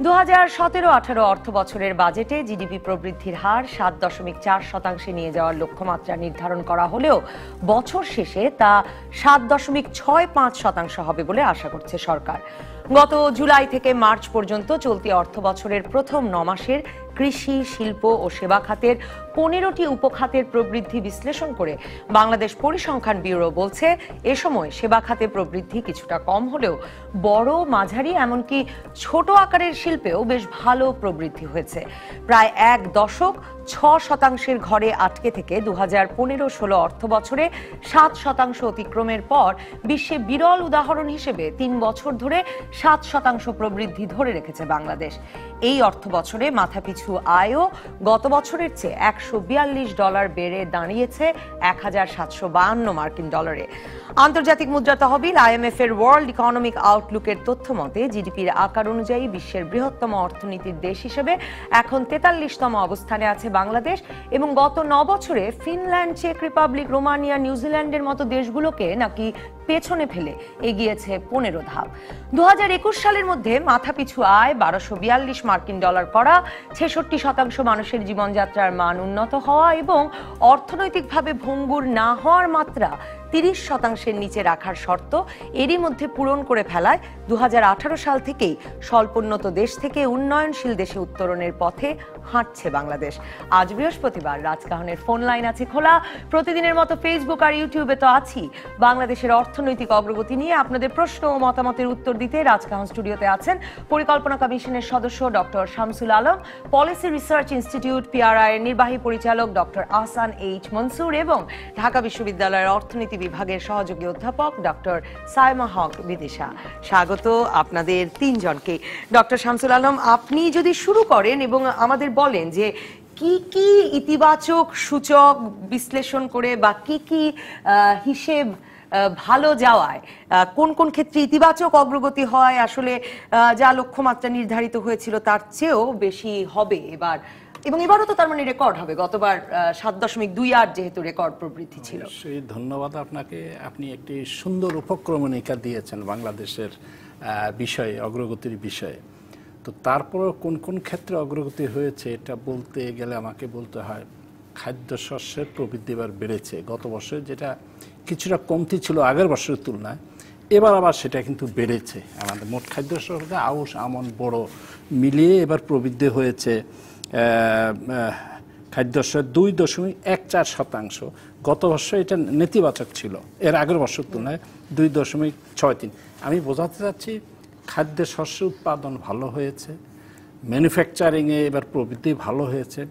2017-18 অর্থ বছরের বাজেটে জিডিপি প্রবৃদ্ধির হার 7.4% নিয়ে যাওয়ার লক্ষ্যমাত্রা নির্ধারণ করা হলেও বছর শেষে তা 7.65% হবে বলে আশা করছে সরকার। গত জুলাই থেকে মার্চ পর্যন্ত চলতি অর্থ বছরের প্রথম 9 মাসের কৃষি, শিল্প ও সেবা খাতের 15টি উপখাতের প্রবৃদ্ধি বিশ্লেষণ করে বাংলাদেশ পরিসংখ্যান ব্যুরো বলছে, এ সময় সেবা খাতে প্রবৃদ্ধি কিছুটা কম হলেও বড়, মাঝারি এমনকি ছোট আকারের শিল্পেও বেশ ভালো প্রবৃদ্ধি হয়েছে। প্রায় 1 দশক 6% ঘরে আটকে থেকে 2015-16 অর্থ বছরে 7% অতিক্রমের পর বিশ্বে বিরল উদাহরণ হিসেবে 3 বছর ধরে 7% প্রবৃদ্ধি ধরে রেখেছে বাংলাদেশ। এই অর্থ বছরে মাথাপিছু আয়ও গত বছরের চেয়ে $142 বেড়ে দাঁড়িয়েছে 1752 মার্কিন ডলারে। আন্তর্জাতিক মুদ্রা তহবিল IMF এর ওয়ার্ল্ড ইকোনমিক আউটলুকের তথ্য মতে জিডিপির আকার অনুযায়ী বিশ্বের বৃহত্তম অর্থনীতির দেশ হিসেবে এখন 43তম অবস্থানে আছে বাংলাদেশ, এবং গত 9 বছরে ফিনল্যান্ড, চেক রিপাবলিক, রোমানিয়া, নিউজিল্যান্ডের মতো দেশগুলোকে নাকি পেছনে ফেলে এগিয়েছে 15 ধাপ। 2021 সালের মধ্যে মাথাপিছু আয় 1242 মার্কিন ডলার করা, 66% মানুষের জীবনযাত্রার মান উন্নত হওয়া এবং অর্থনৈতিকভাবে ভঙ্গুর না হওয়ার মাত্রা 30%-এর নিচে রাখার শর্ত এরই মধ্যে পূরণ করে ফেলায় 2018 সাল থেকেই স্বল্পোন্নত দেশ থেকে উন্নয়নশীল দেশে উত্তরণের পথে হাঁটছে বাংলাদেশ। আজ বৃহস্পতিবার রাজকাহনের ফোন লাইন আছে খোলা। প্রতিদিনের মতো ফেসবুক আর ইউটিউবে তো আছি। বাংলাদেশের অর্থনৈতিক অগ্রগতি নিয়ে আপনাদের প্রশ্ন ও মতামতের উত্তর দিতে রাজকাহন স্টুডিওতে আছেন পরিকল্পনা কমিশনের সদস্য doctor Shamsul Alam, policy research institute PRI এর নির্বাহী পরিচালক ডক্টর আহসান H মনসুর এবং ঢাকা বিশ্ববিদ্যালয়ের অর্থনীতি বিভাগের সহযোগী অধ্যাপক ডক্টর সাইমা হক বিদিশা। স্বাগত আপনাদের তিনজনকে। ডক্টর শামসুল আলম, আপনি যদি শুরু করেন এবং আমাদের বলেন যে কি কি ইতিবাচক সূচক বিশ্লেষণ করে বা কি কি হিসেব ভালো যাওয়ায় কোন কোন ক্ষেত্রে ইতিবাচক অগ্রগতি হয়, আসলে যা লক্ষ্যমাত্রা নির্ধারিত হয়েছিল তার চেয়েও বেশি হবে এবার, এবং এবারও তো তার মানে রেকর্ড হবে। গতবার 7.28 যেহেতু রেকর্ড প্রবৃদ্ধি ছিল। সেই ধন্যবাদ আপনাকে। আপনি একটি সুন্দর উপক্রমণিকা দিয়েছেন বাংলাদেশের বিষয়ে, অগ্রগতির বিষয়ে। তো তারপরেও কোন কোন ক্ষেত্রে অগ্রগতি হয়েছে এটা বলতে গেলে আমাকে বলতে হয় খাদ্যশস্যের প্রবৃদ্ধি এবার বেড়েছে। গত বছর যেটা কিছুটা কমতি ছিল আগের বছরের তুলনায়, এবার আবার সেটা কিন্তু বেড়েছে। আমাদের মোট খাদ্যশস্য আউশ, আমন, বড় মিলিয়ে এবার প্রবৃদ্ধি হয়েছে খাদ্যশস্যের 2.14%। গত বছর এটা নেতিবাচক ছিল, এর আগের বছর তুলনায় 2.63। আমি বোঝাতে চাচ্ছি খাদ্যশস্য উৎপাদন ভালো হয়েছে, ম্যানুফ্যাকচারিংয়ে এবার প্রবৃদ্ধি ভালো হয়েছে।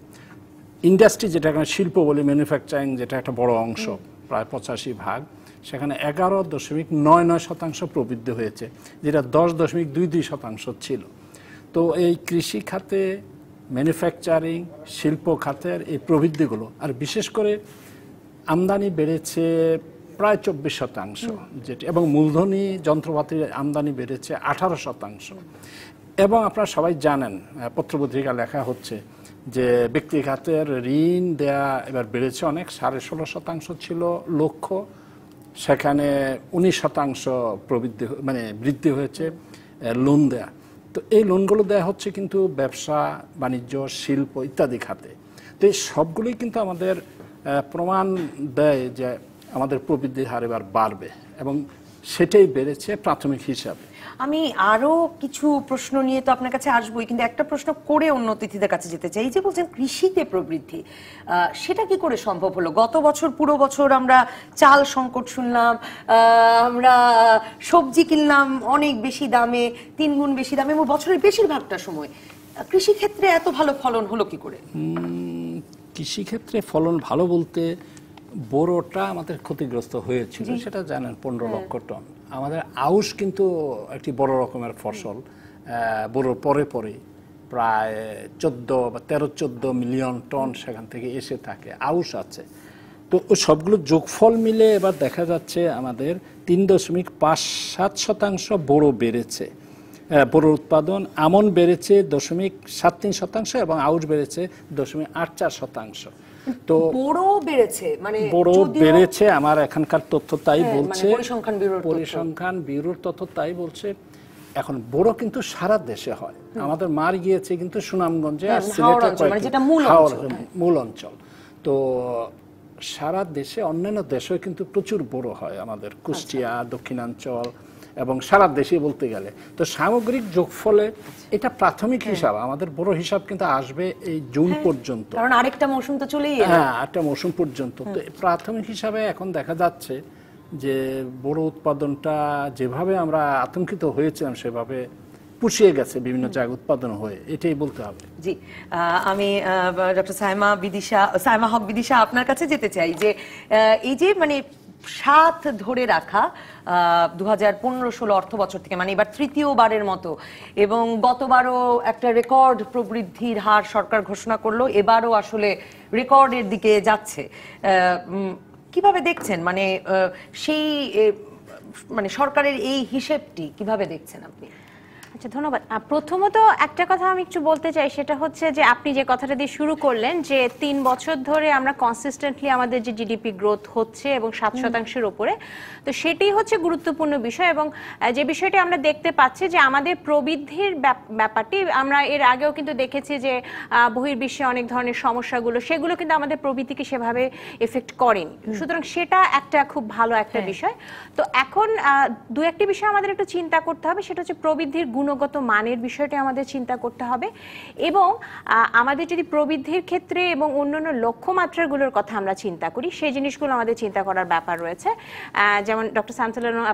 ইন্ডাস্ট্রি, যেটা শিল্প বলি, ম্যানুফ্যাকচারিং যেটা একটা বড় অংশ, প্রায় 85%, সেখানে 11.99% প্রবৃদ্ধি হয়েছে, যেটা 10.22% ছিল। তো এই কৃষি খাতে, ম্যানুফ্যাকচারিং, শিল্প খাতের এই প্রবৃদ্ধিগুলো, আর বিশেষ করে আমদানি বেড়েছে প্রায় 24%, যেটি, এবং মূলধনী যন্ত্রপাতির আমদানি বেড়েছে 18%। এবং আপনারা সবাই জানেন, পত্রপত্রিকা লেখা হচ্ছে যে ব্যক্তি খাতের ঋণ দেয়া এবার বেড়েছে অনেক, 16.5% ছিল লক্ষ্য, সেখানে 19% প্রবৃদ্ধি, মানে বৃদ্ধি হয়েছে লোন দেয়া। তো এই লোনগুলো দেয়া হচ্ছে কিন্তু ব্যবসা বাণিজ্য, শিল্প ইত্যাদি খাতে। তো এই সবগুলোই কিন্তু আমাদের প্রমাণ দেয় যে আমাদের প্রবৃদ্ধির হার এবার বাড়বে, এবং সেটাই বেড়েছে প্রাথমিক হিসাবে। আমি আরো কিছু প্রশ্ন নিয়ে তো আপনার কাছে আসবোই, কিন্তু একটা প্রশ্ন করে অন্য অতিথিদের কাছে যেতে চাই। যে বলছেন কৃষিতে প্রবৃদ্ধি, সেটা কি করে সম্ভব হলো? গত বছর পুরো বছর আমরা চাল সংকট শুনলাম, আমরা সবজি কিনলাম অনেক বেশি দামে, 3 গুণ বেশি দামে, এবং বছরের বেশিরভাগটা সময় কৃষি ক্ষেত্রে এত ভালো ফলন হলো কি করে? কৃষি ক্ষেত্রে ফলন ভালো বলতে বোরোটা আমাদের ক্ষতিগ্রস্ত হয়েছিল, সেটা জানেন, 15 লক্ষ টন। আমাদের আউশ কিন্তু একটি বড় রকমের ফসল, বোরোর পরে পরে প্রায় 13-14 মিলিয়ন টন সেখান থেকে এসে থাকে, আউশ আছে। তো সবগুলো যোগফল মিলে এবার দেখা যাচ্ছে আমাদের 3.57% বোরো বেড়েছে, বোরো উৎপাদন। আমন বেড়েছে 0.73% এবং আউশ বেড়েছে 0.84%। তো বড় বেড়েছে, মানে বড় বেড়েছে, আমার এখানকার তথ্য তাই বলছে, পরিসংখ্যান ব্যুরোর তথ্য তাই বলছে। এখন বড় কিন্তু সারা দেশে হয়, আমাদের মার গিয়েছে কিন্তু সুনামগঞ্জে আর হাওড় অঞ্চল, মানে যেটা মূল অঞ্চল। মূল অঞ্চল। তো সারা দেশে অন্যান্য দেশেও কিন্তু প্রচুর বড় হয়, আমাদের কুষ্টিয়া, দক্ষিণাঞ্চল এবং সারা দেশে বলতে গেলে। তো সামগ্রিক যোগফলে এটা প্রাথমিক হিসাব, আমাদের বড় হিসাব কিন্তু আসবে এই জুন পর্যন্ত, কারণ আরেকটা মৌসুম তো চলেই এলো। হ্যাঁ, একটা মৌসুম পর্যন্ত। তো প্রাথমিক হিসাবে এখন দেখা যাচ্ছে যে বড় উৎপাদনটা যেভাবে আমরা আতঙ্কিত হয়েছিলাম সেভাবে পুষিয়ে গেছে বিভিন্ন জায়গায় উৎপাদন হয়ে, এটাই বলতে হবে। জি, আমি ডক্টর সাইমা হক বিদিশা আপনার কাছে যেতে চাই যে এই যে মানে সাত ধরে রাখা 2015-16 অর্থ বছর থেকে, মানে এবার তৃতীয়বারের মতো, এবং গতবারও একটা রেকর্ড প্রবৃদ্ধির হার সরকার ঘোষণা করলো, এবারও আসলে রেকর্ডের দিকে যাচ্ছে। কিভাবে দেখছেন মানে সেই মানে সরকারের এই হিসেবটি কিভাবে দেখছেন আপনি? আচ্ছা, ধন্যবাদ। প্রথমত একটা কথা আমি একটু বলতে চাই, সেটা হচ্ছে যে আপনি যে কথাটা দিয়ে শুরু করলেন যে 3 বছর ধরে আমরা কনসিস্টেন্টলি আমাদের যে জিডিপি গ্রোথ হচ্ছে এবং 7% উপরে, তো সেটাই হচ্ছে গুরুত্বপূর্ণ বিষয়। এবং যে বিষয়টি আমরা দেখতে পাচ্ছি যে আমাদের প্রবৃদ্ধির ব্যাপারটি আমরা এর আগেও কিন্তু দেখেছি যে বহির্বিশ্বে অনেক ধরনের সমস্যাগুলো, সেগুলো কিন্তু আমাদের প্রবৃদ্ধিকে সেভাবে এফেক্ট করেনি। সুতরাং সেটা একটা খুব ভালো একটা বিষয়। তো এখন দু একটি বিষয় আমাদের একটু চিন্তা করতে হবে, সেটা হচ্ছে প্রবৃদ্ধির গুণগত মানের বিষয়টি আমাদের চিন্তা করতে হবে। এবং আমাদের যদি প্রবৃদ্ধির ক্ষেত্রে এবং অন্যান্য লক্ষ্যমাত্রাগুলোর কথা আমরা চিন্তা করি, সেই জিনিসগুলো আমাদের চিন্তা করার ব্যাপার রয়েছে। যেমন ডক্টর শামসুল আলম,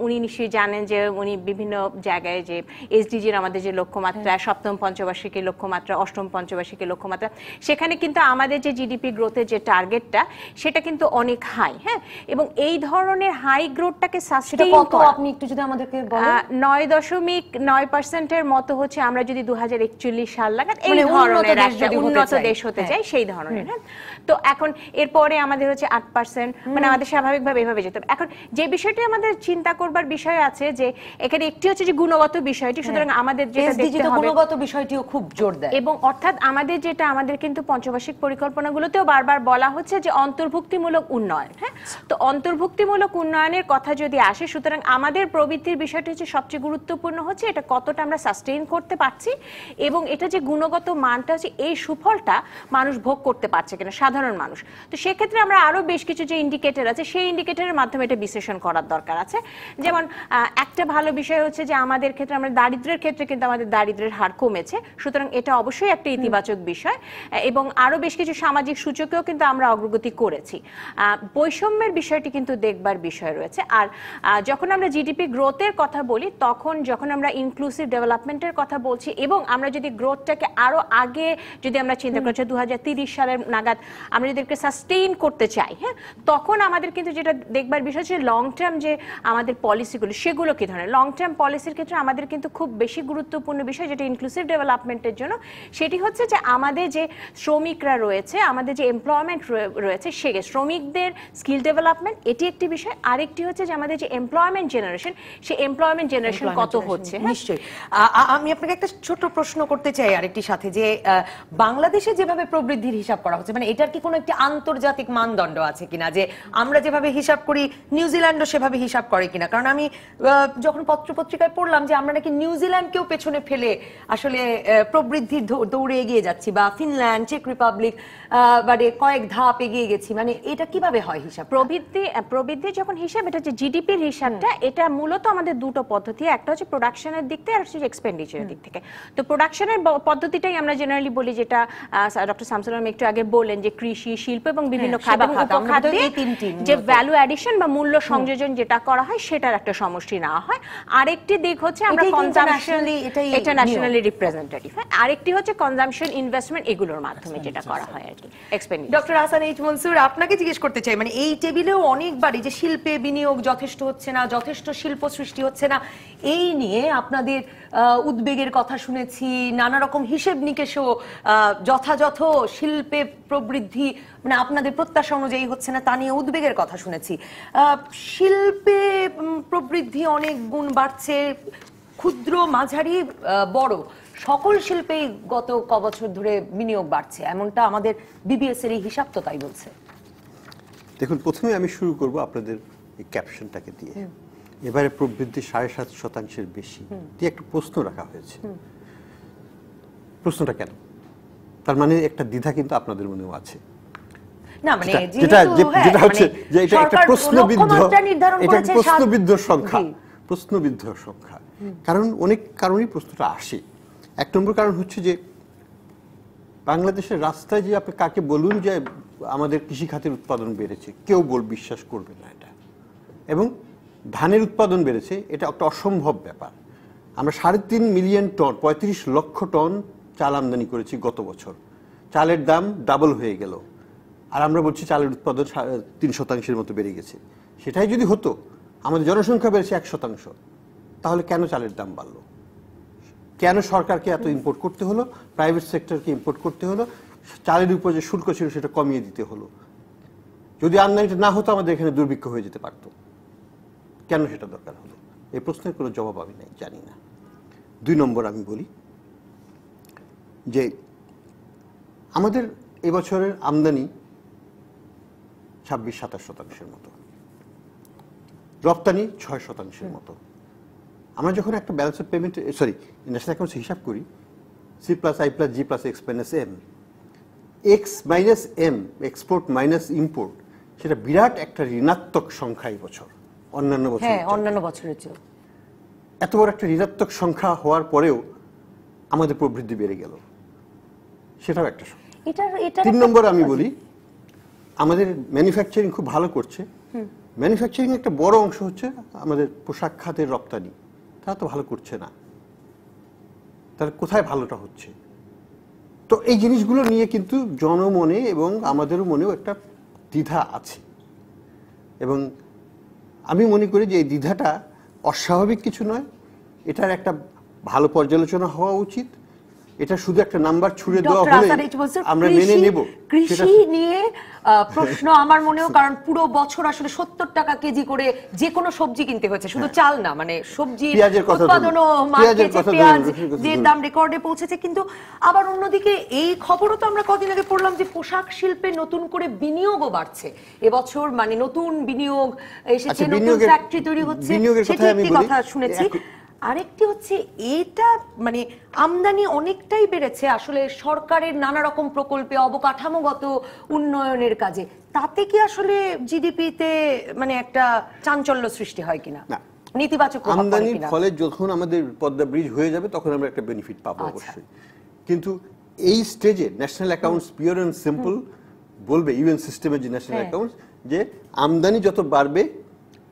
উনি নিশ্চয়ই জানেন যে উনি বিভিন্ন জায়গায় যে এসডিজির আমাদের যে লক্ষ্যমাত্রা, সপ্তম পঞ্চবার্ষিকী লক্ষ্যমাত্রা, অষ্টম পঞ্চবার্ষিকী লক্ষ্যমাত্রা, সেখানে কিন্তু আমাদের যে জিডিপি গ্রোথের যে টার্গেটটা সেটা কিন্তু অনেক হাই। হ্যাঁ, এবং এই ধরনের হাই গ্রোথটাকে সাস্টেইন করা, আপনি একটু যদি আমাদেরকে বলেন। 9.9% মতো হচ্ছে আমরা যদি 2041 সাল নাগাদ এই ধরনের একটা উন্নত দেশ হতে চাই, সেই ধরনের। হ্যাঁ, তো এখন এরপরে আমাদের হচ্ছে 8%, মানে আমাদের স্বাভাবিকভাবে এভাবে যেতে হবে। এখন যে বিষয়টি আমাদের চিন্তা করবার বিষয় আছে যে এখানে একটি হচ্ছে যে গুণগত বিষয়টি, সুতরাং আমাদের যেটা দেখতে হবে গুণগত বিষয়টিও খুব জোর দেয়। এবং অর্থাৎ আমাদের যেটা আমাদের কিন্তু পঞ্চবার্ষিক পরিকল্পনাগুলোতেও বারবার বলা হচ্ছে যে অন্তর্ভুক্তিমূলক উন্নয়ন। হ্যাঁ, তো অন্তর্ভুক্তিমূলক উন্নয়নের কথা যদি আসে, সুতরাং আমাদের প্রবৃদ্ধির বিষয়টি হচ্ছে সবচেয়ে গুরুত্বপূর্ণ হচ্ছে এটা কতটা আমরা সাস্টেইন করতে পারছি, এবং এটা যে গুণগত মানটা হচ্ছে এই সুফলটা মানুষ ভোগ করতে পারছে কিনা, সাধারণ মানুষ। তো সেক্ষেত্রে আমরা আরো বেশ কিছু যে ইন্ডিকেটর আছে, সেই ইন্ডিকেটরের মাধ্যমে এটা বিশ্লেষণ করার দরকার আছে। যেমন একটা ভালো বিষয় হচ্ছে যে আমাদের ক্ষেত্রে, আমরা দারিদ্র্যের ক্ষেত্রে কিন্তু আমাদের দারিদ্র্যের হার কমেছে, সুতরাং এটা অবশ্যই একটা ইতিবাচক বিষয়। এবং আরো বেশ কিছু সামাজিক সূচকেও কিন্তু আমরা অগ্রগতি করেছি। বৈষম্যের বিষয়টি কিন্তু দেখবার বিষয় রয়েছে। আর যখন আমরা জিডিপি গ্রোথের কথা বলি, তখন যখন আমরা ইনক্লুসিভ ডেভেলপমেন্টের কথা বলছি, এবং আমরা যদি গ্রোথটাকে আরো আগে যদি আমরা চিন্তা করছি 2030 সালের নাগাদ আমরা যদি সাস্টেইন করতে চাই, হ্যাঁ, তখন আমাদের কিন্তু যেটা দেখবার বিষয় হচ্ছে লং টার্ম যে আমাদের পলিসিগুলো, সেগুলো কি ধরনের। লং টার্ম পলিসির ক্ষেত্রে আমাদের কিন্তু খুব বেশি গুরুত্বপূর্ণ বিষয় যেটা ইনক্লুসিভ ডেভেলপমেন্টের জন্য, সেটি হচ্ছে যে আমাদের যে শ্রমিকরা রয়েছে, আমাদের যে এমপ্লয়মেন্ট রয়েছে, সে শ্রমিকদের স্কিল ডেভেলপমেন্ট, এটি একটি বিষয়। আরেকটি হচ্ছে যে আমাদের যে এমপ্লয়মেন্ট জেনারেশন, সেই এমপ্লয়মেন্ট জেনারেশন কত হচ্ছে। নিশ্চয়ই। আমি আপনাকে একটা ছোট প্রশ্ন করতে চাই আরেকটির সাথে, যে বাংলাদেশে যেভাবে প্রবৃদ্ধির হিসাব করা হচ্ছে, মানে এটার কি কোনো একটি আন্তর্জাতিক মানদণ্ড আছে কিনা, যে আমরা যেভাবে হিসাব করি নিউজিল্যান্ডও সেভাবে হিসাব করে কিনা? কারণ আমি যখন পত্রপত্রিকায় পড়লাম যে আমরা নাকি নিউজিল্যান্ডকেও পেছনে ফেলে আসলে প্রবৃদ্ধির দৌড়ে এগিয়ে যাচ্ছি, বা ফিনল্যান্ড, চেক রিপাবলিক মানে কয়েক ধাপ এগিয়ে গেছি, মানে এটা কিভাবে হয় হিসাব? প্রবৃদ্ধি যখন হিসাব, এটা যে জিডিপির হিসাবটা, এটা মূলত আমাদের দুটো পদ্ধতি, একটা হচ্ছে প্রোডাকশনের দিক থেকে আর হচ্ছে এক্সপেন্ডিচারের দিক থেকে। তো প্রোডাকশনের পদ্ধতিটাই আমরা জেনারেলি বলি, যেটা ডক্টর শামসুল আলম একটু আগে বললেন, যে কৃষি, শিল্প এবং বিভিন্ন খাত যে ভ্যালু অ্যাডিশন বা মূল্য সংযোজন যেটা করা হয়, সেটার একটা সমষ্টি নেওয়া হয়। আরেকটি দিক হচ্ছে আমরা কনজাম্পশন, এটা ন্যাশনালি রিপ্রেজেন্টেটিভ। আরেকটি হচ্ছে কনজাম্পশন, ইনভেস্টমেন্ট, এগুলোর মাধ্যমে যেটা করা হয় আর কি expenditure. Doctor Hasan H Mansur, আপনাকে জিজ্ঞেস করতে চাই, মানে এই টেবিলেও অনেকবারই যে শিল্পে বিনিয়োগ যথেষ্ট হচ্ছে না, যথেষ্ট শিল্প সৃষ্টি হচ্ছে না, এই নিয়ে আপনাদের উদ্বেগের কথা শুনেছি। নানা রকম হিসেব নিকেশও যথাযথ শিল্পে প্রবৃদ্ধি মানে আপনাদের প্রত্যাশা অনুযায়ী হচ্ছে না, তা নিয়ে উদ্বেগের কথা শুনেছি। শিল্পে প্রবৃদ্ধি অনেক গুণ বাড়ছে, ক্ষুদ্র, মাঝারি, বড় সকল শিল্পেই গত কবছর ধরে বিনিয়োগ বাড়ছে, এমনটা আমাদের বিবিএস এর এই হিসাব তো তাই বলছে। দেখুন, প্রথমে আমি শুরু করব আপনাদের এই ক্যাপশনটাকে দিয়ে। এবারে প্রবৃদ্ধি 7.5% বেশি দিয়ে একটা প্রশ্ন রাখা হয়েছে। প্রশ্নটা কেন? তার মানে একটা দ্বিধা কিন্তু আপনাদের মনেও আছে। না মানে যেটা হচ্ছে যে এটা একটা প্রশ্নবিদ্ধ সংখ্যা, প্রশ্নবিদ্ধ সংখ্যা। কারণ অনেক কারণেই প্রশ্নটা আসে। এক নম্বর কারণ হচ্ছে যে বাংলাদেশের রাস্তায় যে আপনি কাকে বলুন যে আমাদের কৃষি খাতের উৎপাদন বেড়েছে, কেউ বিশ্বাস করবে না এটা। এবং ধানের উৎপাদন বেড়েছে, এটা একটা অসম্ভব ব্যাপার। আমরা 3.5 মিলিয়ন টন, 35 লক্ষ টন চাল আমদানি করেছি গত বছর। চালের দাম ডাবল হয়ে গেল, আর আমরা বলছি চালের উৎপাদন 3% মতো বেড়ে গেছে। সেটাই যদি হতো, আমাদের জনসংখ্যা বেড়েছে 1%, তাহলে কেন চালের দাম বাড়লো? কেন সরকারকে এত ইম্পোর্ট করতে হলো, প্রাইভেট সেক্টরকে ইম্পোর্ট করতে হলো, চালের উপর যে শুল্ক ছিল সেটা কমিয়ে দিতে হলো? যদি আমদানিটা না হতো আমাদের এখানে দুর্ভিক্ষ হয়ে যেতে পারতো। কেন সেটা দরকার হলো? এই প্রশ্নের কোনো জবাব আমি নাই, জানি না। 2 নম্বর আমি বলি যে আমাদের এবছরের আমদানি 26-27% মতো, রপ্তানি 6% মতো। আমরা যখন একটা balance of payment national accounts হিসাব করি, C+I+G+X-M, X minus M, export minus import, সেটা বিরাট একটা ঋণাত্মক সংখ্যা এই বছর অন্যান্য বছর। হ্যাঁ, অন্যান্য বছরের চেয়ে এত বড় একটা ঋণাত্মক সংখ্যা হওয়ার পরেও আমাদের প্রবৃদ্ধি বেড়ে গেল, সেটাও একটা সংখ্যা। 3 নম্বর আমি বলি, আমাদের ম্যানুফ্যাকচারিং খুব ভালো করছে। ম্যানুফ্যাকচারিং একটা বড় অংশ হচ্ছে আমাদের পোশাক খাতের রপ্তানি, তারা তো ভালো করছে না। তার কোথায় ভালোটা হচ্ছে? তো এই জিনিসগুলো নিয়ে কিন্তু জনমনে এবং আমাদের মনেও একটা দ্বিধা আছে। এবং আমি মনে করি যে এই দ্বিধাটা অস্বাভাবিক কিছু নয়, এটার একটা ভালো পর্যালোচনা হওয়া উচিত। এটা শুধু একটা নাম্বার ছুড়ে দেওয়া হলে আমরা মেনে নেব। কৃষি নিয়ে প্রশ্ন আমার মনেও, কারণ পুরো বছর আসলে 70 টাকা কেজি করে যে কোনো সবজি কিনতে হয়েছে, শুধু চাল না, মানে সবজি উৎপাদনও মার্কেটে পেঁয়াজ যে দাম রেকর্ডে পৌঁছেছে। কিন্তু আবার অন্যদিকে এই খবরও তো আমরা কদিন আগে পড়লাম যে পোশাক শিল্পে নতুন করে বিনিয়োগও বাড়ছে এবছর, মানে নতুন বিনিয়োগ এসেছে, নতুন ফ্যাক্টরি তৈরি হচ্ছে, সেটা একটি কথা শুনেছি। আরেকটি হচ্ছে এটা মানে আমদানি অনেকটাই বেড়েছে আসলে সরকারের নানা রকম প্রকল্পে, অবকাঠামোগত উন্নয়নের কাজে। তাতে কি আসলে জিডিপিতে মানে একটা চাঞ্চল্য সৃষ্টি হয় কিনা? নেতিবাচক আমদানির ফলে যখন আমাদের পদ্মা ব্রিজ হয়ে যাবে তখন আমরা একটা বেনিফিট পাবো অবশ্যই। কিন্তু এই স্টেজে national accounts pure and simple বলবে, ইউএন সিস্টেমের যে ন্যাশনাল অ্যাকাউন্টস, যে আমদানি যত বাড়বে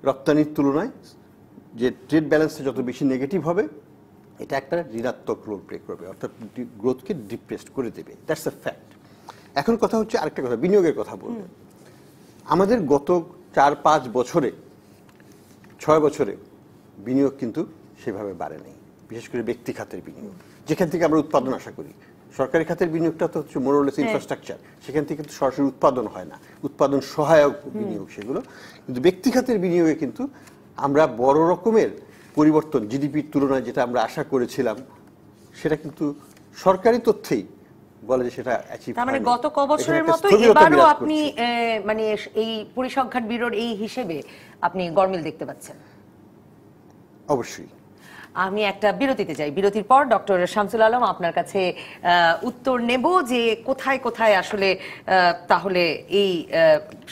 রপ্তানির তুলনায় যে ট্রেড ব্যালেন্সটা যত বেশি নেগেটিভ হবে, এটা একটা ঋণাত্মক রোল প্লে করবে, অর্থাৎ গ্রোথকে ডিপ্রেসড করে দেবে। That's a fact. এখন কথা হচ্ছে আরেকটা কথা, বিনিয়োগের কথা বলবো। আমাদের গত 4-5 বছরে, 6 বছরে বিনিয়োগ কিন্তু সেভাবে বাড়ে নেই, বিশেষ করে ব্যক্তি খাতের বিনিয়োগ, যেখান থেকে আমরা উৎপাদন আশা করি। সরকারি খাতের বিনিয়োগটা তো হচ্ছে মোরলেস ইনফ্রাস্ট্রাকচার, সেখান থেকে কিন্তু সরাসরি উৎপাদন হয় না, উৎপাদন সহায়ক বিনিয়োগ সেগুলো। কিন্তু ব্যক্তি খাতের বিনিয়োগে কিন্তু আমরা বড় রকমের পরিবর্তন জিডিপির তুলনায় যেটা আমরা আশা করেছিলাম, সেটা কিন্তু সরকারি তথ্যেই বলে যে সেটা অ্যাচিভ। তার মানে গত ক বছরের মতো এবারও আপনি মানে এই পরিসংখ্যান ব্যুরোর এই হিসেবে আপনি গরমিল দেখতে পাচ্ছেন? অবশ্যই। আমি একটা বিরতিতে যাই, বিরতির পর ডক্টর শামসুল আলম আপনার কাছে উত্তর নেব যে কোথায় কোথায় আসলে তাহলে এই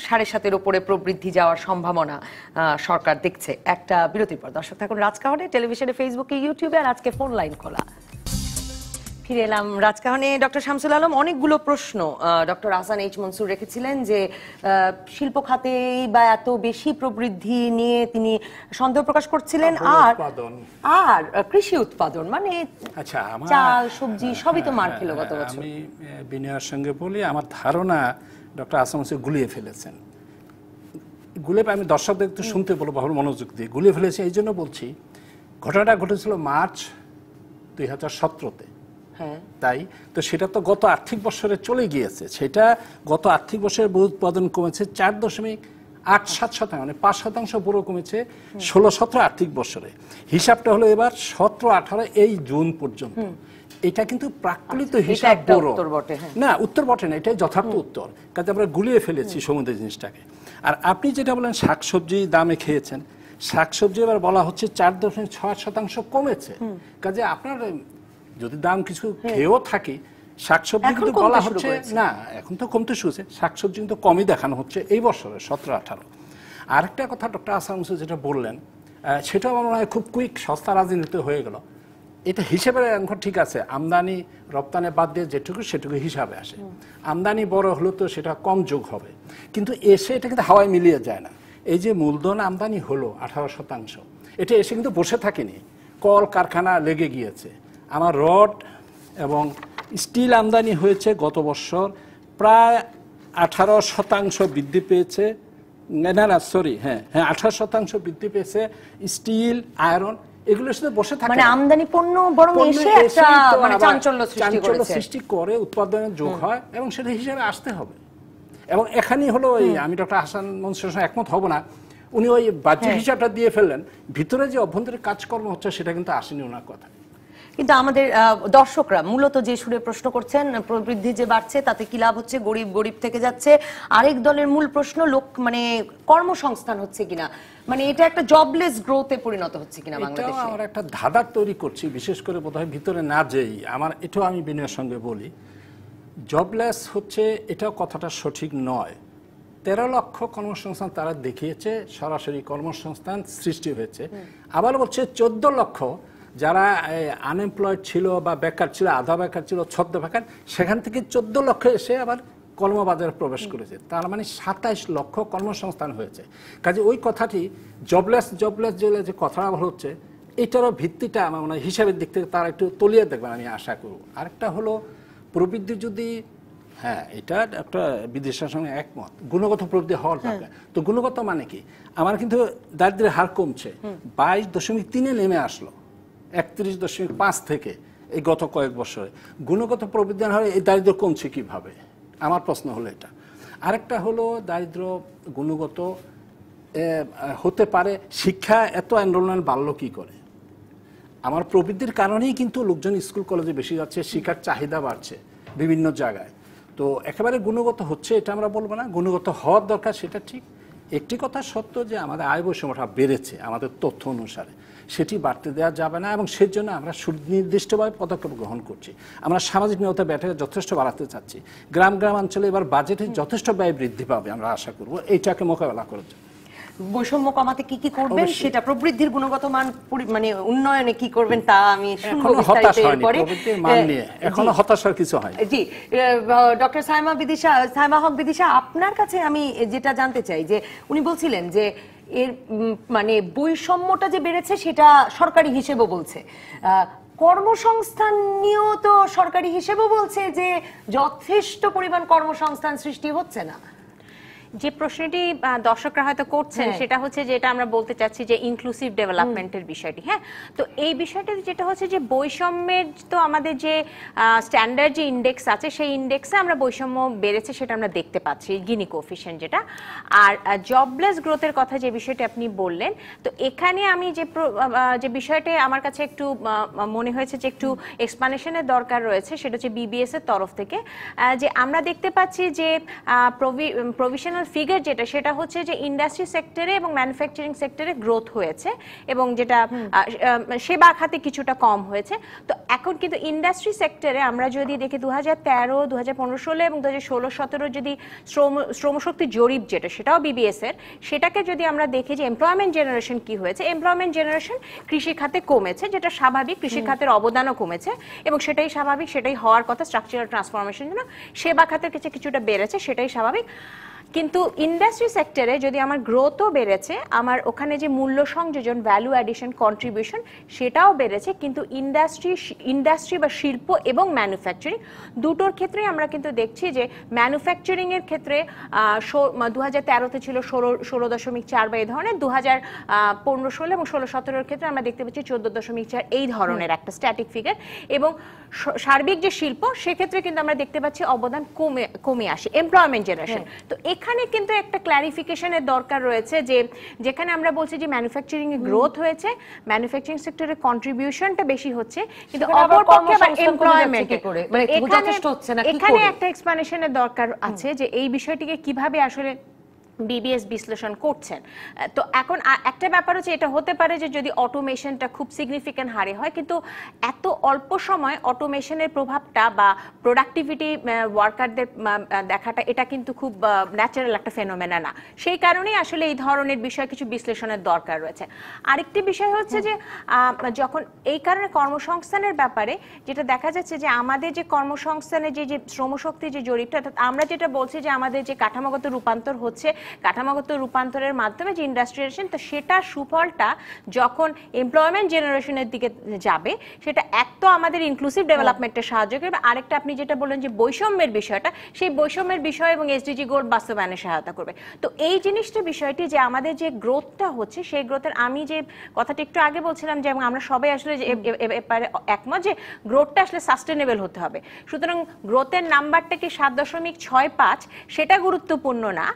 7.5-এর উপরে প্রবৃদ্ধি যাওয়ার সম্ভাবনা সরকার দেখছে। একটা বিরতির পর দর্শক থাকুন রাজকাহনে, টেলিভিশনে, ফেসবুকে, ইউটিউবে, আর আজকে ফোন লাইন খোলা। ফিরে এলাম রাজকাহনে। ডক্টর শামসুল আলম, অনেকগুলো প্রশ্ন ডক্টর আহসান এইচ মনসুর রেখেছিলেন যে শিল্প খাতেই বা এত বেশি প্রবৃদ্ধি নিয়ে তিনি সন্দেহ প্রকাশ করছিলেন, আর কৃষি উৎপাদন মানে চাল সবজি সবই তো মার খেলো গত বছর। আমি বিনয়ের সঙ্গে বলি, আমার ধারণা ডক্টর আহসান মনসুর গুলিয়ে ফেলেছেন। গুলিয়ে আমি দর্শকদের একটু শুনতে বলবো ভালো মনোযোগ দিয়ে। গুলিয়ে ফেলেছে এই জন্য বলছি, ঘটনাটা ঘটেছিল মার্চ 2017-তে। তাই তো সেটা তো গত আর্থিক বছরে চলে গিয়েছে। সেটা গত আর্থিক বছরের উৎপাদন কমেছে 4.87%, মানে 5% পুরো কমেছে 16-17 আর্থিক বছরে। হিসাবটা হলো এবার 17-18 এই জুন পর্যন্ত। এটা কিন্তু প্রাকৃত হিসাব না, উত্তর বটে না, এটাই যথার্থ উত্তর। কাজে আমরা গুলিয়ে ফেলেছি সমুদ্রের জিনিসটাকে। আর আপনি যেটা বলেন শাকসবজি দামে খেয়েছেন, শাকসবজি এবার বলা হচ্ছে 4.6% কমেছে। কাজে আপনার যদি দাম কিছু খেয়েও থাকি, শাকসবজি কিন্তু বলা হচ্ছে না, এখন তো কমতে শুরু হয়েছে, শাকসবজি কিন্তু কমই দেখানো হচ্ছে এই বছরে 17-18। আরেকটা কথা ডক্টর আহসান মাসুদ যেটা বললেন, সেটা আমার মনে হয় খুব কুইক সস্তা রাজনীতি হয়ে গেল। এটা হিসেবে এখন ঠিক আছে, আমদানি রপ্তানি বাদ দিয়ে যেটুকু সেটুকু হিসাবে আসে। আমদানি বড় হলো তো সেটা কম যোগ হবে, কিন্তু এসে এটা কিন্তু হাওয়ায় মিলিয়ে যায় না। এই যে মূলধন আমদানি হলো 18%, এটা এসে কিন্তু বসে থাকেনি, কল কারখানা লেগে গিয়েছে। আমার রড এবং স্টিল আমদানি হয়েছে গত বছর প্রায় 18% বৃদ্ধি পেয়েছে। না সরি, হ্যাঁ 18% বৃদ্ধি পেয়েছে স্টিল, আয়রন, এগুলোর সাথে বসে থাকে, মানে আমদানি পণ্য বরং এসে একটা মানে চাঞ্চল্য সৃষ্টি করে, উৎপাদনের যোগ হয় এবং সেটা হিসাবে আসতে হবে। এবং এখানেই হলো এই, আমি ডক্টর আহসান মনসুরের সঙ্গে একমত হব না, উনি ওই বাহ্যিক হিসাবটা দিয়ে ফেললেন, ভিতরে যে অভ্যন্তরীণ কাজকর্ম হচ্ছে সেটা কিন্তু আসেনি ওনার কথা। কিন্তু আমাদের দর্শকরা মূলত যে সুরে প্রশ্ন করছেন, প্রবৃদ্ধি যে বাড়ছে তাতে কি লাভ হচ্ছে, গরিব থেকে যাচ্ছে। আরেক দলের মূল প্রশ্ন মানে কর্মসংস্থান হচ্ছে কিনা, মানে এটা একটা জবলেস গ্রোথে পরিণত হচ্ছে কিনা বাংলাদেশে। আমরা একটা ধাঁধার তৈরি করছি, বিশেষ করে বোধহয় ভিতরে না যেই, আমার এটাও আমি বিনয়ের সঙ্গে বলি, জবলেস হচ্ছে এটাও কথাটা সঠিক নয়। 13 লক্ষ কর্মসংস্থান তারা দেখিয়েছে, সরাসরি কর্মসংস্থান সৃষ্টি হয়েছে। আবার বলছে 14 লক্ষ যারা আনএমপ্লয়েড ছিল বা বেকার ছিল, আধা বেকার ছিল, ছদ্ম বেকার, সেখান থেকে 14 লক্ষ এসে আবার কর্মবাজারে প্রবেশ করেছে। তার মানে 27 লক্ষ কর্মসংস্থান হয়েছে। কাজে ওই কথাটি জবলেস যে কথাটা হচ্ছে, এটারও ভিত্তিটা আমার মনে হয় হিসাবের দিক থেকে তারা একটু তলিয়ে দেখবেন, আমি আশা করব। আরেকটা হলো প্রবৃদ্ধি যদি, হ্যাঁ এটা একটা বিদেশের সঙ্গে একমত, গুণগত প্রবৃদ্ধি হওয়ার দরকার। তো গুণগত মানে কি, আমার কিন্তু দারিদ্র্যের হার কমছে, 22.3 নেমে আসলো 31.5 থেকে এই গত কয়েক বছরে। গুণগত প্রবৃদ্ধি না হলে এই দারিদ্র্য কমছে কিভাবে, আমার প্রশ্ন হলো এটা। আরেকটা হলো দারিদ্র্য গুণগত হতে পারে, শিক্ষা এত এনরোলমেন্ট বাড়লো কি করে, আমার প্রবৃদ্ধির কারণেই কিন্তু লোকজন স্কুল কলেজে বেশি যাচ্ছে, শিক্ষার চাহিদা বাড়ছে বিভিন্ন জায়গায়। তো একেবারে গুণগত হচ্ছে এটা আমরা বলবো না, গুণগত হওয়ার দরকার সেটা ঠিক। একটি কথা সত্য যে আমাদের আয় বৈষম্যটা বেড়েছে আমাদের তথ্য অনুসারে, সেটি বাড়তে দেওয়া যাবে না এবং সেই জন্য আমরা সুনির্দিষ্টভাবে পদক্ষেপ গ্রহণ করছি। আমরা সামাজিক নিরাপত্তা ব্যয়টাকে যথেষ্ট বাড়াতে চাচ্ছি। গ্রামাঞ্চলে এবার বাজেটে যথেষ্ট ব্যয় বৃদ্ধি পাবে আমরা আশা করব এইটাকে মোকাবেলা করার জন্য। বৈষম্য কমাতে কি করবেন সেটা, প্রবৃদ্ধির গুণগত মান মানে উন্নয়নে কি করবেন তা আমি শুনবো বিস্তারিত এরপরে। এখনো হতাশার কিছু হয়। জি, ডক্টর সাইমা হক বিদিশা, আপনার কাছে আমি যেটা জানতে চাই যে উনি বলছিলেন যে এর মানে বৈষম্যটা যে বেড়েছে সেটা সরকারি হিসেবে বলছে, কর্মসংস্থান নিয়েও তো সরকারি হিসেবে বলছে যে যথেষ্ট পরিমাণ কর্মসংস্থান সৃষ্টি হচ্ছে না। যে প্রশ্নটি দর্শকরা হয়তো করছেন সেটা হচ্ছে যেটা আমরা বলতে চাচ্ছি যে ইনক্লুসিভ ডেভেলপমেন্টের বিষয়টি। হ্যাঁ, তো এই বিষয়টা যেটা হচ্ছে যে বৈষম্যের তো আমাদের যে স্ট্যান্ডার্ড যে ইন্ডেক্স আছে সেই ইন্ডেক্সে আমরা বৈষম্য বেড়েছে সেটা আমরা দেখতে পাচ্ছি, গিনি কোএফিশিয়েন্ট যেটা। আর জবলেস গ্রোথের কথা যে বিষয়টি আপনি বললেন, তো এখানে আমি যে বিষয়টা আমার কাছে একটু মনে হয়েছে যে একটু এক্সপ্লানেশনের দরকার রয়েছে, সেটা হচ্ছে বিবিএস এর তরফ থেকে যে আমরা দেখতে পাচ্ছি যে প্রভিশনাল ফিগার যেটা সেটা হচ্ছে যে ইন্ডাস্ট্রি সেক্টরে এবং ম্যানুফ্যাকচারিং সেক্টরে গ্রোথ হয়েছে এবং যেটা সেবা খাতে কিছুটা কম হয়েছে। তো এখন কিন্তু ইন্ডাস্ট্রি সেক্টরে আমরা যদি দেখি 2013, 2015-16 এবং 2016-17 যদি শ্রমশক্তি জরিপ যেটা সেটাও বিবিএস এর, সেটাকে যদি আমরা দেখি যে এমপ্লয়মেন্ট জেনারেশন কি হয়েছে, এমপ্লয়মেন্ট জেনারেশন কৃষি খাতে কমেছে, যেটা স্বাভাবিক, কৃষি খাতের অবদানও কমেছে এবং সেটাই স্বাভাবিক, সেটাই হওয়ার কথা স্ট্রাকচারাল ট্রান্সফরমেশন জন্য। সেবা খাতের কাছে কিছুটা বেড়েছে, সেটাই স্বাভাবিক। কিন্তু ইন্ডাস্ট্রি সেক্টরে যদি আমার গ্রোথও বেড়েছে, আমার ওখানে যে মূল্য সংযোজন, ভ্যালু অ্যাডিশন, কন্ট্রিবিউশন সেটাও বেড়েছে, কিন্তু ইন্ডাস্ট্রি বা শিল্প এবং ম্যানুফ্যাকচারিং দুটোর ক্ষেত্রে আমরা কিন্তু দেখছি যে ম্যানুফ্যাকচারিং এর ক্ষেত্রে 2013-তে ছিল 16.4 বা এই ধরনের, 2015-16 এবং 16-17 ক্ষেত্রে আমরা দেখতে পাচ্ছি 14.4 এই ধরনের একটা স্ট্যাটিক ফিগার। এবং সার্বিক যে শিল্প সেক্ষেত্রে কিন্তু আমরা দেখতে পাচ্ছি অবদান কমে আসে, এমপ্লয়মেন্ট জেনারেশন। তো এখানে কিন্তু একটা ক্ল্যারিফিকেশনের দরকার রয়েছে যে যেখানে আমরা বলছি যে ম্যানুফ্যাকচারিং এ গ্রোথ হয়েছে, ম্যানুফ্যাকচারিং সেক্টরে কন্ট্রিবিউশনটা বেশি হচ্ছে, কিন্তু অপরপক্ষে আবার এমপ্লয়মেন্ট এখানে একটা এক্সপ্লানেশনের দরকার আছে যে এই বিষয়টিকে কিভাবে আসলে বিবিএস বিশ্লেষণ করছেন। তো এখন একটা ব্যাপার হচ্ছে এটা হতে পারে যে যদি অটোমেশনটা খুব সিগনিফিক্যান্ট হারে হয়, কিন্তু এত অল্প সময় অটোমেশনের প্রভাবটা বা প্রোডাক্টিভিটি ওয়ার্কারদের দেখাটা এটা কিন্তু খুব ন্যাচারাল একটা ফেনোমেনা না। সেই কারণেই আসলে এই ধরনের বিষয় কিছু বিশ্লেষণের দরকার রয়েছে। আরেকটি বিষয় হচ্ছে যে যখন এই কারণে কর্মসংস্থানের ব্যাপারে যেটা দেখা যাচ্ছে যে আমাদের যে কর্মসংস্থানের যে শ্রমশক্তি যে জরিপটা, আমরা যেটা বলছি যে আমাদের যে কাঠামোগত রূপান্তর হচ্ছে, কাঠামোগত রূপান্তরের মাধ্যমে যে ইন্ডাস্ট্রিয়ালাইজেশন, তো সেটার সুফলটা যখন এমপ্লয়মেন্ট জেনারেশনের দিকে যাবে, সেটা এক তো আমাদের ইনক্লুসিভ ডেভেলপমেন্টে সাহায্য করবে, আরেকটা আপনি যেটা বললেন যে বৈষম্যের বিষয়টা, সেই বৈষম্যের বিষয় এবং এসডিজি গোল বাস্তবায়নে সহায়তা করবে। তো এই জিনিসটা বিষয়টি যে আমাদের যে গ্রোথটা হচ্ছে, সেই গ্রোথের আমি যে কথাটা একটু আগে বলছিলাম যে আমরা সবাই আসলে এবারে একমত যে গ্রোথটা আসলে সাস্টেনেবল হতে হবে। সুতরাং গ্রোথের নাম্বারটা কি 7.65 সেটা গুরুত্বপূর্ণ না,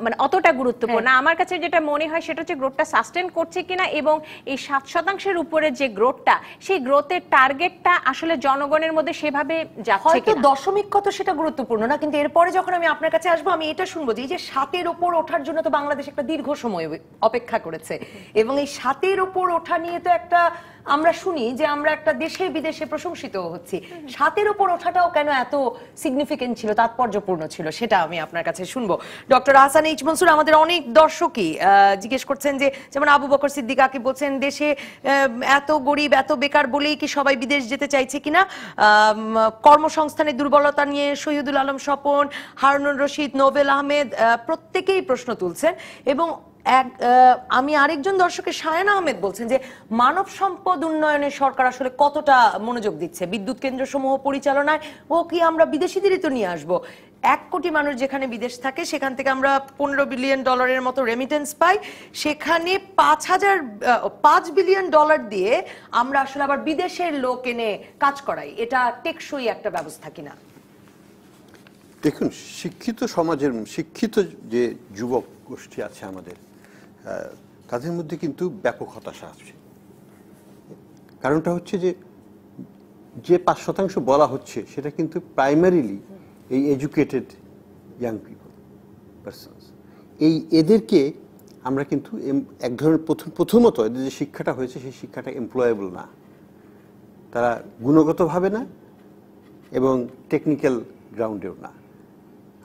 মানে অতটা গুরুত্বপূর্ণ। আমার কাছে যেটা মনে হয় সেটা হচ্ছে গ্রোথটা সাস্টেন করছে কিনা, এবং এই 7% উপরে যে গ্রোথটা, সেই গ্রোথের টার্গেটটা আসলে জনগণের মধ্যে সেভাবে যাচ্ছে হয়তো কিনা। দশমিক কত সেটা গুরুত্বপূর্ণ না, কিন্তু এরপরে যখন আমি আপনার কাছে আসবো আমি এটা শুনবো যে এই যে 7-এর উপর ওঠার জন্য তো বাংলাদেশ একটা দীর্ঘ সময় অপেক্ষা করেছে, এবং এই 7-এর উপর ওঠা নিয়ে তো একটা আমরা শুনি যে আমরা একটা দেশে বিদেশে প্রশংসিত হচ্ছি। 7-এর উপর ওঠাটাও কেন এত সিগনিফিকেন্ট ছিল, তাৎপর্যপূর্ণ ছিল, সেটা আমি আপনার কাছে শুনবো। ডক্টর আহসান এইচ মনসুর, আমাদের অনেক দর্শকই জিজ্ঞেস করছেন যে, যেমন আবু বকর সিদ্দিক আকিব বলছেন দেশে এত গরিব এত বেকার বলেই কি সবাই বিদেশ যেতে চাইছে কিনা। কর্মসংস্থানের দুর্বলতা নিয়ে শহীদুল আলম স্বপন, হারুনুর রশিদ, নোবেল আহমেদ প্রত্যেকেই প্রশ্ন তুলছেন। এবং আমি আরেকজন দর্শকের শায়ান আহমেদ বলছেন যে মানব সম্পদ উন্নয়নে সরকার আসলে কতটা মনোযোগ দিচ্ছে, বিদ্যুৎ কেন্দ্র সমূহ পরিচালনায় ও কি আমরা বিদেশিদেরই তো নিয়ে আসবো। 1 কোটি মানুষ যেখানে বিদেশ থাকে সেখান থেকে আমরা $15 বিলিয়ন মতো রেমিটেন্স পাই, সেখানে $5 বিলিয়ন দিয়ে আমরা আসলে আবার বিদেশের লোক এনে কাজ করাই। এটা টেকসই একটা ব্যবস্থা কিনা? দেখুন, শিক্ষিত সমাজের শিক্ষিত যে যুবক গোষ্ঠী আছে আমাদের, তাদের মধ্যে কিন্তু ব্যাপক হতাশা আছে। কারণটা হচ্ছে যে 5% বলা হচ্ছে সেটা কিন্তু প্রাইমারিলি এই এডুকেটেড ইয়াং পিপল পারসনস। এদেরকে আমরা কিন্তু এক ধরনের প্রথমত এদের যে শিক্ষাটা হয়েছে সেই শিক্ষাটা এমপ্লয়েবল না, তারা গুণগতভাবে না এবং টেকনিক্যাল গ্রাউন্ডেও না।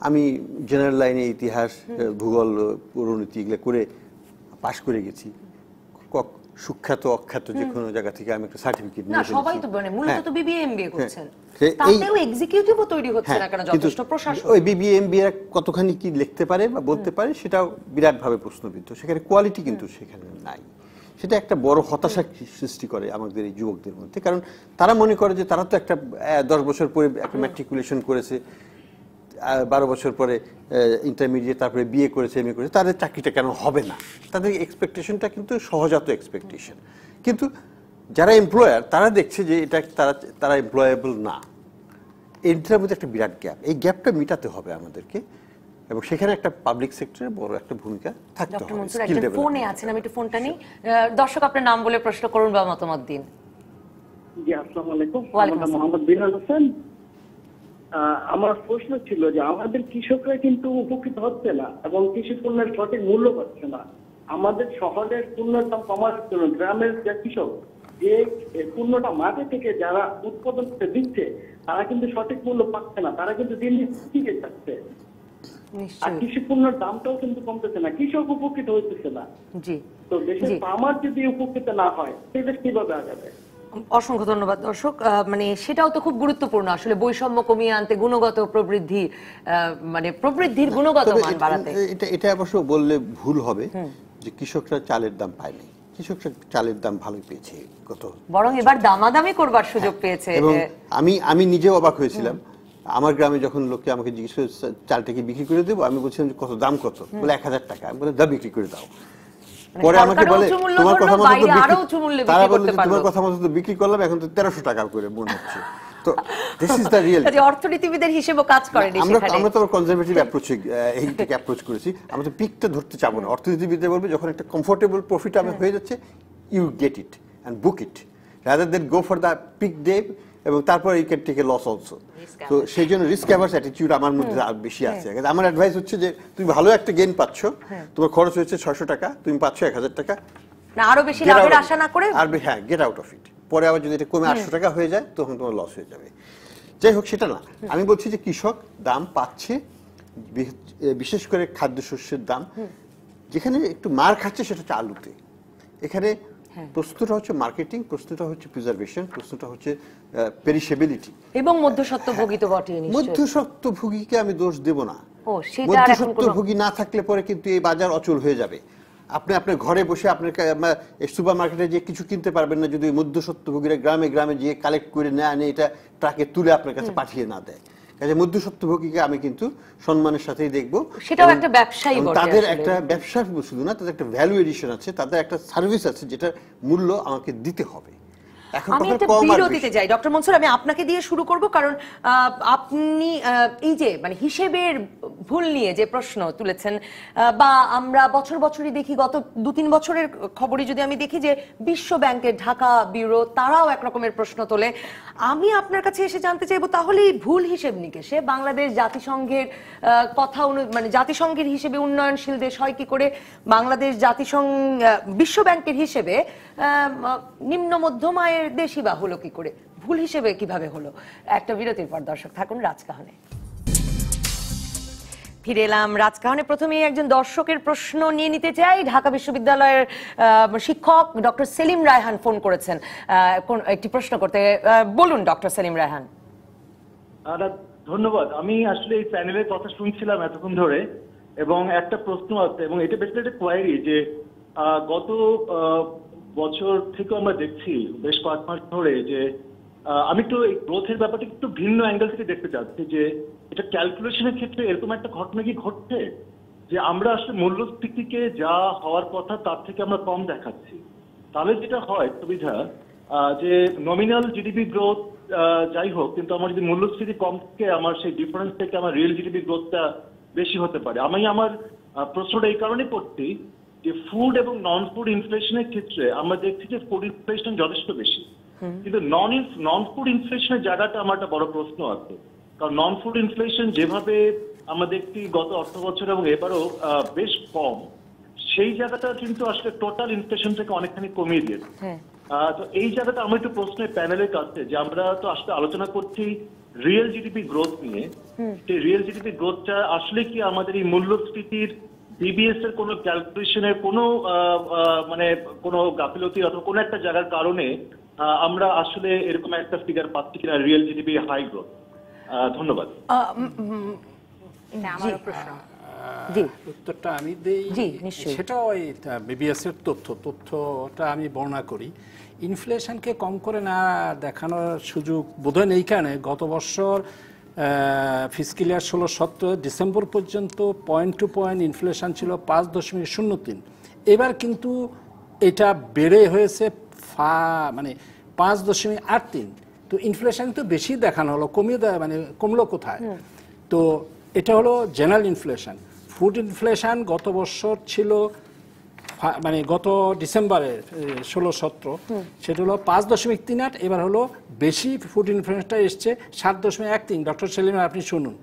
আমি জেনারেল লাইনে ইতিহাস, ভূগোল, পৌরনীতি এগুলো করে পাশ করে গেছি। সুখ্যাত অখ্যাত যে কোনো জায়গা থেকে আমি একটা সার্টিফিকেট নিয়ে না, সবাই তো মানে মূলত তো বিবিএ এমবিএ করছেন, তাতেও এক্সিকিউটিভও তৈরি হচ্ছে না কেন? যথেষ্ট প্রশাসন, ওই বিবিএ এমবিএ কতখানি কি লিখতে পারে বা বলতে পারে সেটাও বিরাটভাবে প্রশ্নবিদ্ধ। সেখানে কোয়ালিটি কিন্তু সেখানে নাই। সেটা একটা বড় হতাশা সৃষ্টি করে আমাদের এই যুবকদের মধ্যে, কারণ তারা মনে করে যে তারা তো একটা 10 বছর পরে একটা ম্যাট্রিকুলেশন করেছে, 12 বছর পরে ইন্টারমিডিয়েট, তারপরে বিএ করেছে, এমএ করেছে, তাদের চাকরিটা কেন হবে না। তাদের এক্সপেকটেশনটা কিন্তু সহজাত এক্সপেকটেশন। কিন্তু যারা এমপ্লয়ার তারা দেখছে যে এটা তারা এমপ্লয়েবল না। এটার মধ্যে একটা বিরাট গ্যাপ, এই গ্যাপটা মেটাতে হবে আমাদেরকে, এবং সেখানে একটা পাবলিক সেক্টরের বড় একটা ভূমিকা থাকতে হবে। একজন ফোনে আছেন, আমি একটু ফোনটা নেই। দর্শক আপনার নাম বলে প্রশ্ন করুন বা মতামত দিন। জি, আসসালামু আলাইকুম। আমার নাম মোহাম্মদ বিলাল হোসেন। আমার প্রশ্ন ছিল যে আমাদের কৃষকরা কিন্তু উপকৃত হচ্ছে না এবং কৃষি পণ্যের সঠিক মূল্য পাচ্ছে না। আমাদের শহরের পণ্যের দাম কমার জন্য গ্রামের যে কৃষক, যে পণ্যটা মাঠে থেকে যারা উৎপাদন করতে দিচ্ছে, তারা কিন্তু সঠিক মূল্য পাচ্ছে না, তারা কিন্তু দিন দিন টিকে যাচ্ছে। আর কৃষি পণ্যের দামটাও কিন্তু কমতেছে না, কৃষক উপকৃত হইতেছে না। তো দেশের ফার্মার যদি উপকৃত না হয় সেই দেশ কিভাবে আগাবে? অসংখ্য ধন্যবাদ দর্শক। মানে সেটাও তো খুব গুরুত্বপূর্ণ আসলে, বৈষম্য কমিয়ে আনতে, গুণগত প্রবৃদ্ধি, মানে প্রবৃদ্ধির গুণগত মান বাড়াতে। এটা অবশ্য বললে ভুল হবে যে কৃষকরা চালের দাম পায়নি। কৃষকরা চালের দাম ভালোই পেয়েছে, বরং এবার দামাদামি করবার সুযোগ পেয়েছে। এবং আমি নিজেও অবাক হয়েছিলাম। আমার গ্রামে যখন লোকে আমাকে জিজ্ঞেস করে চালটাকে বিক্রি করে দেবো, আমি বলছিলাম কত দাম, কত বলে 1000 টাকা। আমি বলে বিক্রি করে দাও। পরে আমাকে বলে তোমার কথা মতো তারা বলল তোমার কথা মতো তো বিক্রি করলাম, এখন তো 1300 টাকা করে মনে হচ্ছে। তো দিস ইজ দ্য রিয়েল। অর্থনীতিবিদের হিসেবে কাজ করেন। আমরা তো কনজারভেটিভ অ্যাপ্রোচে এইটাকে অ্যাপ্রোচ করেছি। আমরা তো পিকটা ধরতে চাবো না। অর্থনীতিবিদরা বলবে যখন একটা কমফোর্টেবল প্রফিট আমার হয়ে যাচ্ছে, you get it and book it rather than go for the peak day এবং তারপর you can take a loss also. তো সেই জন্য রিস্ক অ্যাভার্স অ্যাটিটিউড আমার মধ্যে আর বেশি আছে। আমার অ্যাডভাইস হচ্ছে যে তুমি ভালো একটা গেইন পাচ্ছ, তোমার খরচ হয়েছে 600 টাকা, তুমি পাচ্ছ 1000 টাকা, না আরো বেশি লাভের আশা না করে হ্যাঁ গেট আউট অফ ইট। পরে আবার যদি এটা কমে 800 টাকা হয়ে যায় তখন তোমার লস হয়ে যাবে। যাই হোক, সেটা না, আমি বলছি যে কৃষক দাম পাচ্ছে, বিশেষ করে খাদ্যশস্যের দাম যেখানে একটু মার খাচ্ছে সেটা হচ্ছে আলুতে। এখানে প্রশ্নটা হচ্ছে মার্কেটিং, প্রশ্নটা হচ্ছে প্রিজার্ভেশন, প্রশ্নটা হচ্ছে পেরিশেবিলিটি এবং মধ্যস্বত্বভোগী তো বটে। মধ্যস্বত্বভোগীকে আমি দোষ দেব না, ও সেটা আর এখন কোনো মধ্যস্বত্বভোগী না থাকলে পরে কিন্তু এই বাজার অচল হয়ে যাবে। আপনি আপনার ঘরে বসে আপনার সুপার মার্কেটে যে কিছু কিনতে পারবেন না যদি মধ্যস্বত্বভোগীরা গ্রামে গ্রামে গিয়ে কালেক্ট করে না আনে, এটা ট্রাকে তুলে আপনার কাছে পাঠিয়ে না দেয়। কাজে মধ্যস্বত্বভোগীকে আমি কিন্তু সম্মানের সাথেই দেখবো। সেটাও একটা ব্যবসায়ী বটে, তাদের আসলে একটা ব্যবসা শুধু না, তাদের একটা ভ্যালু এডিশন আছে, তাদের একটা সার্ভিস আছে যেটার মূল্য আমাকে দিতে হবে। আমি একটা বিরতিতে যাই ডক্টর মনসুর, আমি আপনাকে দিয়ে শুরু করব, কারণ আপনি এই যে মানে হিসেবের ভুল নিয়ে যে প্রশ্ন তুলেছেন, বা আমরা বছরই দেখি, গত 2-3 বছরের খবরই যদি আমি দেখি যে বিশ্ব ব্যাংকের ঢাকা ব্যুরো তারাও এক রকমের প্রশ্ন তোলে। আমি আপনার কাছে এসে জানতে চাইবো, তাহলে এই ভুল হিসেব নিকেশে বাংলাদেশ জাতিসংঘের কথা মানে জাতিসংঘের হিসেবে উন্নয়নশীল দেশ হয় কি করে, বাংলাদেশ বিশ্ব ব্যাংকের হিসেবে নিম্ন মধ্যম আয়ের দেশই বা হলো কি করে, ভুল হিসেবে কিভাবে হলো? একটা বিরতির পর দর্শক থাকুন রাজকাহনে। ফিরে এলাম রাজকাহনে। প্রথমেই একজন দর্শকের প্রশ্ন নিয়ে নিতে চাই। ঢাকা বিশ্ববিদ্যালয়ের শিক্ষক ডক্টর সেলিম রায়হান ফোন করেছেন একটি প্রশ্ন করতে। বলুন ডক্টর সেলিম রায়হান। ধন্যবাদ। আমি আসলে এই প্যানেলের কথা শুনছিলাম এতক্ষণ ধরে, এবং একটা প্রশ্ন আছে, এবং এটা বেসিক্যালি একটা কোয়ারি যে গত বছর থেকে আমরা দেখছি বেশ কয়েক মাস ধরে যে আমি একটু এই গ্রোথের ব্যাপারটা একটু ভিন্ন অ্যাঙ্গেল থেকে দেখতে চাচ্ছি, যে এটা ক্যালকুলেশনের ক্ষেত্রে এরকম একটা ঘটনা কি ঘটছে যে আমরা আসলে মূল্যস্ফীতিকে যা হওয়ার কথা তার থেকে আমরা কম দেখাচ্ছি। তাহলে যেটা হয় সুবিধা যে নমিনাল জিডিপি গ্রোথ যাই হোক, কিন্তু আমার যদি মূল্যস্ফীতি কম থাকে আমার সেই ডিফারেন্স থেকে আমার রিয়েল জিডিপি গ্রোথটা বেশি হতে পারে। আমি আমার প্রশ্নটা এই কারণে করছি যে ফুড এবং নন ফুড ইনফ্লেশনের ক্ষেত্রে আমরা দেখছি যে ফুড ইনফ্লেশন যথেষ্ট বেশি, কিন্তু নন ফুড ইনফ্লেশনের জায়গাটা আমার একটা বড় প্রশ্ন আছে। কারণ নন ফুড ইনফ্লেশন যেভাবে আমরা দেখছি গত অর্থ বছর এবং এবারও বেশ কম, সেই জায়গাটা কিন্তু আসলে টোটাল ইনফ্লেশন থেকে অনেকখানি কমিয়ে দিয়েছে। তো এই জায়গাটা আমার একটু প্রশ্ন প্যানেলের কাছে, যে আমরা তো আসলে আলোচনা করছি রিয়েল জিডিপি গ্রোথ নিয়ে, সেই রিয়েল জিডিপি গ্রোথটা আসলে কি আমাদের এই মূল্যস্ফীতির বিবিএস এর কোনো ক্যালকুলেশনের কোনো মানে কোনো গাফিলতি অথবা কোনো একটা জায়গার কারণে আমরা আসলে এরকম একটা ফিগার পাচ্ছি কিনা রিয়েল জিডিপি হাই গ্রোথ? ধন্যবাদ। উত্তরটা আমি দেই। সেটাও ওই বিবিএস এর তথ্যটা আমি বর্ণনা করি। ইনফ্লেশনকে কম করে না দেখানোর সুযোগ বোধহয় নেই, কারণে গত বছর ফিসক্যাল ইয়ার 16-17 ডিসেম্বর পর্যন্ত পয়েন্ট টু পয়েন্ট ইনফ্লেশন ছিল 5.03। এবার কিন্তু এটা বেড়ে হয়েছে মানে 5.83। তো ইনফ্লেশন তো বেশি দেখানো হলো, কমিয়ে দেয় মানে কমলো কোথায়? তো এটা হলো জেনারেল ইনফ্লেশন। ফুড ইনফ্লেশন গত বছর ছিল মানে গত ডিসেম্বরে 16-17 সেটা হলো 5.38। এবার হলো বেশি ফুড ইনফ্লেশনটা এসছে 7.13। ডক্টর সেলিম আপনি শুনুন,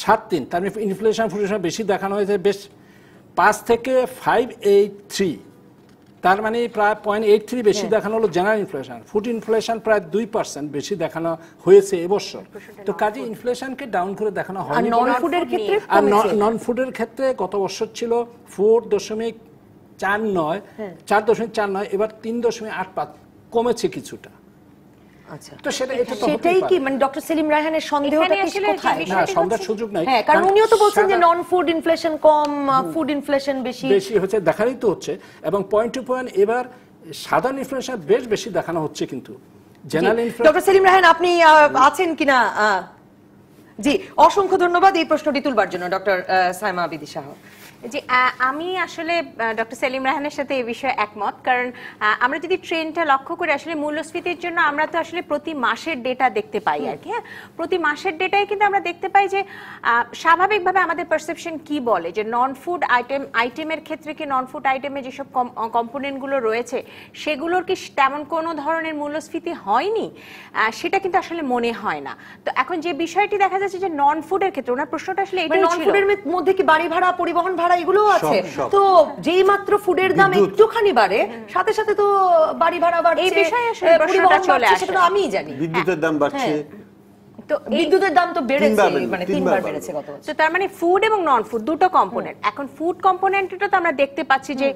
7.3। তার মানে ইনফ্লেশন ফুড ইনফ্লেশন বেশি দেখানো হয়েছে বেশ 5 থেকে 5.83। তার মানে প্রায় 0.83 বেশি দেখানো হলো জেনারেল ইনফ্লেশন। ফুড ইনফ্লেশন প্রায় 2% বেশি দেখানো হয়েছে এবছর। তো কাজে ইনফ্লেশনকে ডাউন করে দেখানো হয়নি। আর নন ফুডের ক্ষেত্রে গত বছর ছিল 4.49, এবার 3.85, কমেছে কিছুটা। আচ্ছা, তো সেটাই কি মানে ডক্টর সেলিম রায়হানের সন্দেহটা কি কোথায়? না, সন্দেহের সুযোগ নাই, হ্যাঁ, কারণ উনিও তো বলছেন যে নন ফুড ইনফ্লেশন কম, ফুড ইনফ্লেশন বেশি হচ্ছে, দেখারই তো হচ্ছে। এবং পয়েন্ট টু পয়েন্ট এবার সাধারণ ইনফ্লেশন বেশ বেশি দেখানো হচ্ছে, কিন্তু general inflation. Doctor Selim Raihan আপনি আছেন কিনা? জি, অসংখ্য ধন্যবাদ এই প্রশ্নটি তুলবার জন্য ডক্টর সাইমা আবিদি শাহ। যে আমি আসলে ডক্টর সেলিম রায়হানের সাথে এই বিষয়ে একমত, কারণ আমরা যদি ট্রেন্ডটা লক্ষ্য করি আসলে মূল্যস্ফীতির জন্য আমরা তো আসলে প্রতি মাসের ডেটা দেখতে পাই আর কি। হ্যাঁ, প্রতি মাসের ডেটায় কিন্তু আমরা দেখতে পাই যে স্বাভাবিকভাবে আমাদের পারসেপশন কি বলে যে নন ফুড আইটেমের ক্ষেত্রে কি নন ফুড আইটেমে যেসব কম্পোনেন্টগুলো রয়েছে সেগুলোর কি তেমন কোনো ধরনের মূল্যস্ফীতি হয়নি, সেটা কিন্তু আসলে মনে হয় না। তো এখন যে বিষয়টি দেখা যাচ্ছে যে নন ফুডের ক্ষেত্রে ওনার প্রশ্নটা আসলে এটাই নন ছিল। ফুডের মধ্যে কি বাড়ি ভাড়া, পরিবহন ভাড়া এগুলো আছে? সব। তো যেই মাত্র ফুডের দাম একটুখানি বাড়ে, সাথে সাথে তো বাড়ি ভাড়া বাড়ছে, এই বিষয়ে আসলে প্রশ্নটা পরিবহন চলে বাড়ছে, আসে। সেটা তো আমিই জানি। বিদ্যুতের দাম বাড়ছে, তো বিদ্যুতের দাম তো বেড়েছে, মানে 3 বার তিনবার বেড়েছে গত বছর। তো তার মানে ফুড এবং নন ফুড দুটো কম্পোনেন্ট। এখন ফুড কম্পোনেন্টটা তো আমরা দেখতে পাচ্ছি যে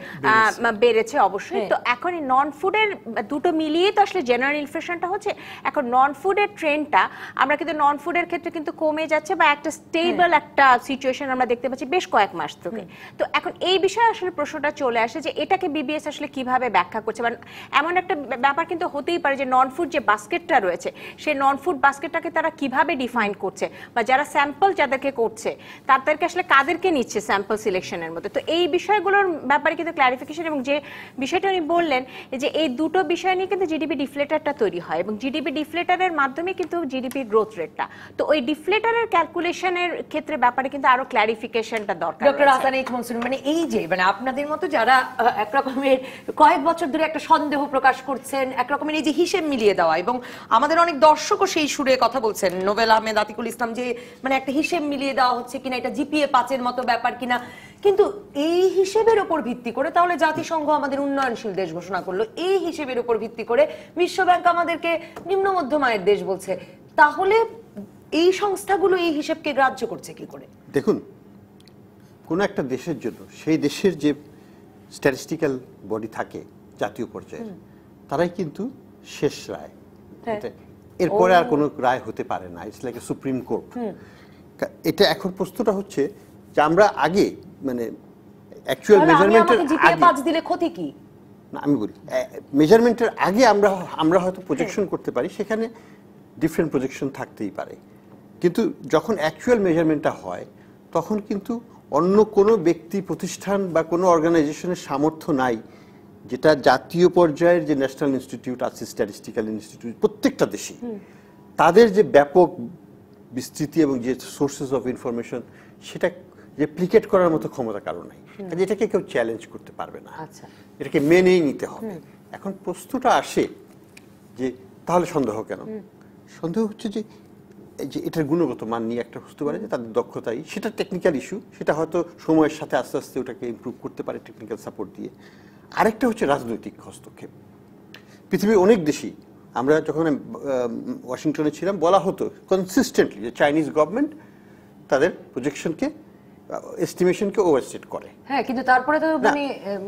বেড়েছে অবশ্যই। তো এখন এই নন ফুডের দুটো মিলিয়ে তো আসলে জেনারেল ইনফ্লেশনটা হচ্ছে। এখন নন ফুডের ট্রেন্ডটা আমরা কিন্তু নন ফুডের ক্ষেত্রে কিন্তু কমে যাচ্ছে বা একটা স্টেবল একটা সিচুয়েশন আমরা দেখতে পাচ্ছি বেশ কয়েক মাস থেকে। তো এখন এই বিষয়ে আসলে প্রশ্নটা চলে আসে যে এটাকে বিবিএস আসলে কিভাবে ব্যাখ্যা করছে, বা এমন একটা ব্যাপার কিন্তু হতেই পারে যে নন ফুড যে বাস্কেটটা রয়েছে সেই নন ফুড বাস্কেটটাকে তারা কিভাবে ডিফাইন করছে, বা যারা স্যাম্পল যাদেরকে করছে তাদেরকে আসলে কাদেরকে নিচ্ছে স্যাম্পল সিলেকশনের মধ্যে। তো এই বিষয়গুলোর ব্যাপারে কিন্তু ক্লারিফিকেশন, এবং যে বিষয়টা উনি বললেন যে এই দুটো বিষয় নিয়ে কিন্তু জিডিপি ডিফ্লেটারটা তৈরি হয় এবং জিডিপি ডিফ্লেটারের মাধ্যমে কিন্তু জিডিপি গ্রোথ রেটটা, তো ওই ডিফ্লেটারের ক্যালকুলেশনের ক্ষেত্রে ব্যাপারে কিন্তু আরো ক্লারিফিকেশনটা দরকার। ডক্টর হাসান এইচ মনসুর, মানে এই যে মানে আপনাদের মতো যারা একরকমের কয়েক বছর ধরে একটা সন্দেহ প্রকাশ করছেন, একরকমের এই যে হিসেব মিলিয়ে দেওয়া, এবং আমাদের অনেক দর্শকও সেই সুরে কথা বলছেন, নোবেল আহমেদ, আতিকুল ইসলাম, যে মানে একটা হিসেব মিলিয়ে দেওয়া হচ্ছে কিনা, এটা জিপিএ 5-এর মতো ব্যাপার কিনা। কিন্তু এই হিসেবের উপর ভিত্তি করে তাহলে জাতিসংঘ আমাদের উন্নয়নশীল দেশ ঘোষণা করলো, এই হিসেবের উপর ভিত্তি করে বিশ্বব্যাংক আমাদেরকে নিম্ন মধ্যম আয়ের দেশ বলছে, তাহলে এই সংস্থাগুলো এই হিসেবকে গ্রাহ্য করছে কি করে? দেখুন, কোন একটা দেশের জন্য সেই দেশের যে স্ট্যাটিস্টিক্যাল বডি থাকে জাতীয় পর্যায়ে, তারাই কিন্তু শেষ রায়। এরপরে আর কোনো রায় হতে পারে না। It's like a supreme court. এটা এখন প্রশ্নটা হচ্ছে যে আমরা আগে মানে অ্যাকচুয়াল মেজারমেন্টের জিপিএ আগে 5 দিলে ক্ষতি কি? না, আমি বলি মেজারমেন্টের আগে আমরা হয়তো প্রজেকশন করতে পারি, সেখানে ডিফারেন্ট প্রজেকশন থাকতেই পারে, কিন্তু যখন অ্যাকচুয়াল মেজারমেন্টটা হয় তখন কিন্তু অন্য কোনো ব্যক্তি, প্রতিষ্ঠান বা কোনো অর্গানাইজেশনের সামর্থ্য নাই, যেটা জাতীয় পর্যায়ের যে ন্যাশনাল ইনস্টিটিউট আছে, স্ট্যাটিস্টিক্যাল ইনস্টিটিউট প্রত্যেকটা দেশে, তাদের যে ব্যাপক বিস্তৃতি এবং যে সোর্সেস অফ ইনফরমেশন, সেটা রেপ্লিকেট করার মতো ক্ষমতা কারো নাই। কাজে এটাকে কেউ চ্যালেঞ্জ করতে পারবে না, এটাকে মেনেই নিতে হবে। এখন প্রশ্নটা আসে যে তাহলে সন্দেহ কেন? সন্দেহ হচ্ছে যে এটার গুণগত মান নিয়ে একটা হতে পারে, যে তাদের দক্ষতাই, সেটা টেকনিক্যাল ইস্যু, সেটা হয়তো সময়ের সাথে আস্তে আস্তে ওটাকে ইমপ্রুভ করতে পারে টেকনিক্যাল সাপোর্ট দিয়ে। আরেকটা হচ্ছে রাজনৈতিক হস্তক্ষেপ। পৃথিবীর অনেক দেশই, আমরা যখন ওয়াশিংটনে ছিলাম, বলা হতো কনসিস্টেন্টলি যে চাইনিজ গভর্নমেন্ট তাদের প্রজেকশনকে, এস্টিমেশনকে ওভারস্টেট করে। হ্যাঁ, কিন্তু তারপরে তো মানে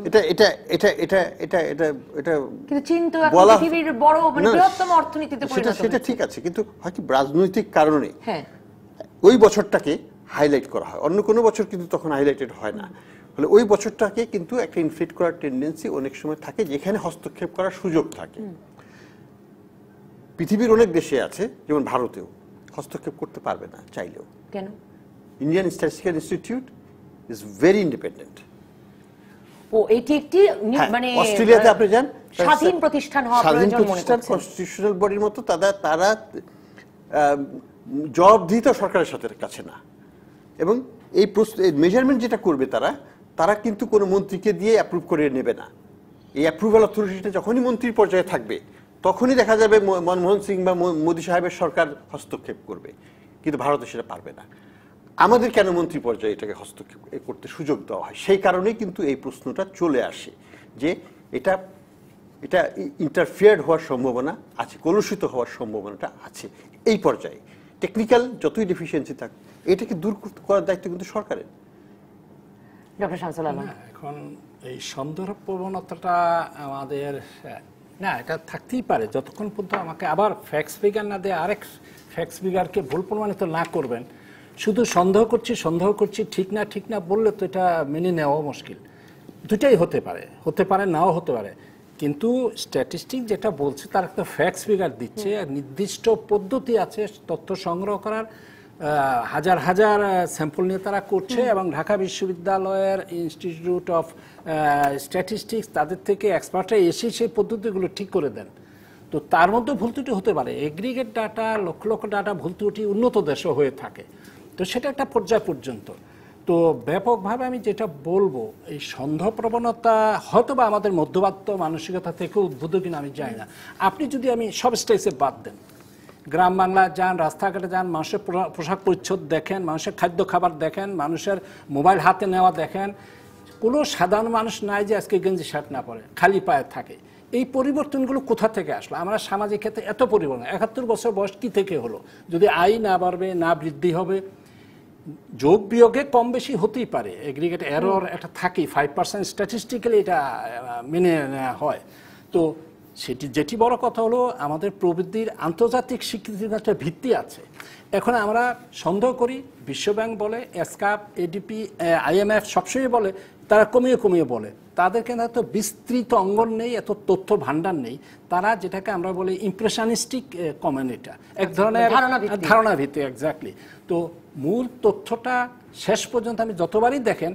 এটা এটা এটা এটা এটা এটা এটা কিন্তু চীন তো এখন পৃথিবীর বড় মানে বৃহত্তম অর্থনীতিতে পরিণত হয়েছে। সেটা ঠিক আছে, কিন্তু হয় কি রাজনৈতিক কারণে হ্যাঁ ওই বছরটাকে হাইলাইট করা হয়, অন্য কোনো বছর কিন্তু তখন হাইলাইটেড হয় না। ফলে ওই বছরটাকে কিন্তু একটা ইনফ্লেট করার টেন্ডেন্সি অনেক সময় থাকে, যেখানে হস্তক্ষেপ করার সুযোগ থাকে। পৃথিবীর অনেক দেশে আছে, যেমন ভারতেও হস্তক্ষেপ করতে পারবে না চাইলেও। কেন? Indian statistical institute is very independent. ও এটি একটি মানে অস্ট্রেলিয়াতে আপনি যান, স্বাধীন প্রতিষ্ঠান হওয়া প্রয়োজন মনে করছেন। কনস্টিটিউশনাল বডির মতো তারা জবাবদিহিতা সরকারের সাথে কাছে না, এবং এই মেজারমেন্ট যেটা করবে তারা কিন্তু কোনো মন্ত্রীকে দিয়ে অ্যাপ্রুভ করে নেবে না। এই অ্যাপ্রুভাল অথরিটিটা যখনই মন্ত্রীর পর্যায়ে থাকবে, তখনই দেখা যাবে মনমোহন সিং বা মোদী সাহেবের সরকার হস্তক্ষেপ করবে, কিন্তু ভারতে সেটা পারবে না। আমাদের কেন মন্ত্রী পর্যায়ে এটাকে হস্তক্ষেপ করতে সুযোগ দেওয়া হয়? সেই কারণেই কিন্তু এই প্রশ্নটা চলে আসে যে এটা ইন্টারফিয়ার্ড হওয়ার সম্ভাবনা আছে, কলুষিত হওয়ার সম্ভাবনাটা আছে এই পর্যায়ে। টেকনিক্যাল যতই ডেফিসিয়েন্সি থাক, এটাকে দূর করার দায়িত্ব কিন্তু সরকারের। ডক্টর শামসুল আলম, এখন এই সন্দেহ প্রবণতাটা আমাদের না, এটা থাকতেই পারে যতক্ষণ পর্যন্ত আমাকে আবার ফ্যাক্স ফিগার না দিয়ে আরেক ফ্যাক্স ফিগারকে ভুল প্রমাণিত না করবেন। শুধু সন্দেহ করছি ঠিক না বললে তো এটা মেনে নেওয়া মুশকিল। দুটাই হতে পারে নাও হতে পারে, কিন্তু স্ট্যাটিস্টিক যেটা বলছে তার একটা ফ্যাক্স ফিগার দিচ্ছে, নির্দিষ্ট পদ্ধতি আছে তথ্য সংগ্রহ করার, হাজার হাজার স্যাম্পল নিয়ে তারা করছে এবং ঢাকা বিশ্ববিদ্যালয়ের ইনস্টিটিউট অফ স্ট্যাটিস্টিক্স তাদের থেকে এক্সপার্টরা এসে সেই পদ্ধতিগুলো ঠিক করে দেন। তো তার মধ্যে ভুল ত্রুটি হতে পারে, aggregate data lakh lakh data ভুল ত্রুটি উন্নত দেশও হয়ে থাকে, তো সেটা একটা পর্যায় পর্যন্ত। তো ব্যাপকভাবে আমি যেটা বলবো, এই সন্দেহ প্রবণতা হয়তো বা আমাদের মধ্যবিত্ত মানসিকতা থেকে উদ্ভূত কিনা আমি জানি না। আপনি যদি আমি সব স্টেজে বাদ দেন, গ্রাম বাংলা যান, রাস্তাঘাটে যান, মানুষের পোশাক পরিচ্ছদ দেখেন, মানুষের খাদ্য খাবার দেখেন, মানুষের মোবাইল হাতে নেওয়া দেখেন, কোনো সাধারণ মানুষ নাই যে আজকে গেঞ্জি শার্ট না পরে খালি পায়ে থাকে। এই পরিবর্তনগুলো কোথা থেকে আসলো? আমরা সামাজিক ক্ষেত্রে এত পরিবর্তন, 71 বছর বয়স কী থেকে হলো? যদি আয় না বাড়বে, না বৃদ্ধি হবে, যোগ বিয়োগে কম বেশি হতেই পারে, এগ্রিগেট এরর একটা থাকেই, 5% স্ট্যাটিস্টিক্যালি এটা মেনে নেওয়া হয়। তো যেটি বড় কথা হলো আমাদের প্রবৃদ্ধির আন্তর্জাতিক স্বীকৃতির একটা ভিত্তি আছে। এখন আমরা সন্দেহ করি, বিশ্বব্যাংক বলে, এসকাপ, এডিপি, IMF সবসময় বলে, তারা কমিয়ে কমিয়ে বলে, তাদের কিন্তু এত বিস্তৃত অঙ্গন নেই, এত তথ্য ভাণ্ডার নেই। তারা যেটাকে আমরা বলি ইমপ্রেশনিস্টিক কমিউনিটা, এক ধরনের ধারণা ভিত্তিক, এক্স্যাক্টলি। তো মূল তথ্যটা শেষ পর্যন্ত আমি যতবারই দেখেন,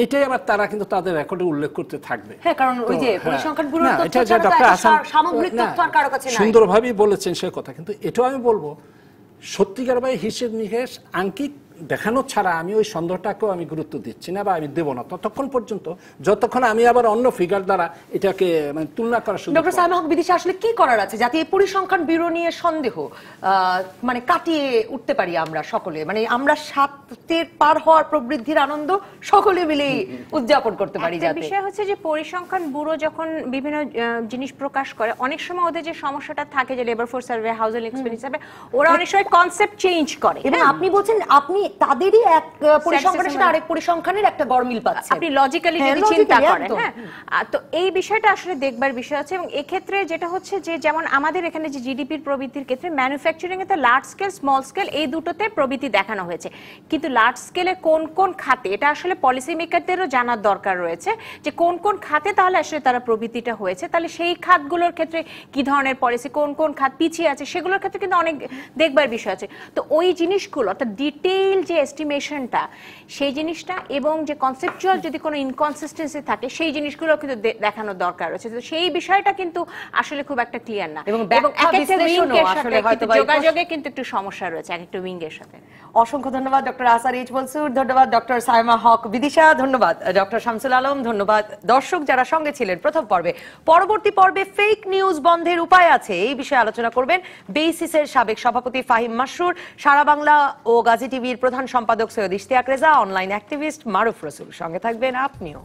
এটাই আবার তারা কিন্তু তাদের রেকর্ডে উল্লেখ করতে থাকবে। হ্যাঁ, কারণ ওই যে পরিসংখ্যান ব্যুরোর তথ্য ছাড়া তো একটা সামগ্রিক তথ্য আর কারো কাছে নাই। সুন্দরভাবেই বলেছেন সে কথা, কিন্তু এটাও আমি বলবো সত্যিকার ভাই হিসেব নিকেশ আঙ্কিক দেখানো ছাড়া আমি ওই সন্দেহটাকেও আমি গুরুত্ব দিচ্ছি না বা আমি দেবো না ততক্ষণ পর্যন্ত, যতক্ষণ আমি আবার অন্য ফিগার দ্বারা এটাকে মানে তুলনা করার সুযোগ। ডক্টর সাইমা হক বিদিশা, আসলে কি করার আছে যাতে এই পরিসংখ্যান ব্যুরো নিয়ে সন্দেহ মানে কাটিয়ে উঠতে পারি আমরা সকলে, মানে আমরা 7 পার হওয়ার প্রবৃদ্ধির আনন্দ সকলে মিলে উদযাপন করতে পারি? যাতে বিষয় হচ্ছে যে পরিসংখ্যান ব্যুরো যখন বিভিন্ন জিনিস প্রকাশ করে, অনেক সময় ওদের যে সমস্যাটা থাকে যে labour force survey, housing expense survey, ওরা অনেক সময় কনসেপ্ট চেঞ্জ করে। এবং আপনি বলছেন আপনি তাদেরই এক পরিসংখ্যানের সাথে আরেক পরিসংখ্যানের একটা গড়মিল পাচ্ছেন, আপনি লজিক্যালি যদি চিন্তা করেন। হ্যাঁ, তো এই বিষয়টা আসলে দেখবার বিষয় আছে। এবং এক্ষেত্রে যেটা হচ্ছে যে যেমন আমাদের এখানে যে জিডিপির প্রবৃদ্ধির ক্ষেত্রে ম্যানুফ্যাকচারিং এতে লার্জ স্কেল, স্মল স্কেল এই দুটোতে প্রবৃদ্ধি দেখানো হয়েছে, কিন্তু লার্জ স্কেলে কোন কোন খাতে, এটা আসলে পলিসি মেকারদেরও জানার দরকার রয়েছে যে কোন কোন খাতে তাহলে আসলে তারা প্রবৃদ্ধিটা হয়েছে, তাহলে সেই খাতগুলোর ক্ষেত্রে কি ধরনের পলিসি, কোন কোন খাত পিছিয়ে আছে, সেগুলোর ক্ষেত্রে কিন্তু অনেক দেখবার বিষয় আছে। তো ওই জিনিসগুলো অর্থাৎ ডিটেইল যে এস্টিমেশনটা, সেই জিনিসটা এবং যে কনসেপচুয়াল যদি কোনো ইনকনসিস্টেন্সি থাকে সেই জিনিসগুলো কিন্তু দেখানোর দরকার রয়েছে। তো সেই বিষয়টা কিন্তু আসলে খুব একটা ক্লিয়ার না, এবং একেকটা উইংয়ের সাথে যোগাযোগে কিন্তু একটু সমস্যা রয়েছে এক একটা উইংয়ের সাথে। অসংখ্য ধন্যবাদ ডক্টর আসার এইচ মনসুর, ধন্যবাদ ডক্টর সাইমা হক বিদিশা, ধন্যবাদ ডক্টর শামসুল আলম, ধন্যবাদ দর্শক যারা সঙ্গে ছিলেন প্রথম পর্বে। পরবর্তী পর্বে ফেক নিউজ বন্ধের উপায় আছে, এই বিষয়ে আলোচনা করবেন বেসিসের সাবেক সভাপতি ফাহিম মাসরুর, সারা বাংলা ও গাজী টিভির প্রধান সম্পাদক সৈয়দ ইশতিয়াক রেজা, অনলাইন অ্যাক্টিভিস্ট মারুফ রসুল। সঙ্গে থাকবেন আপনিও।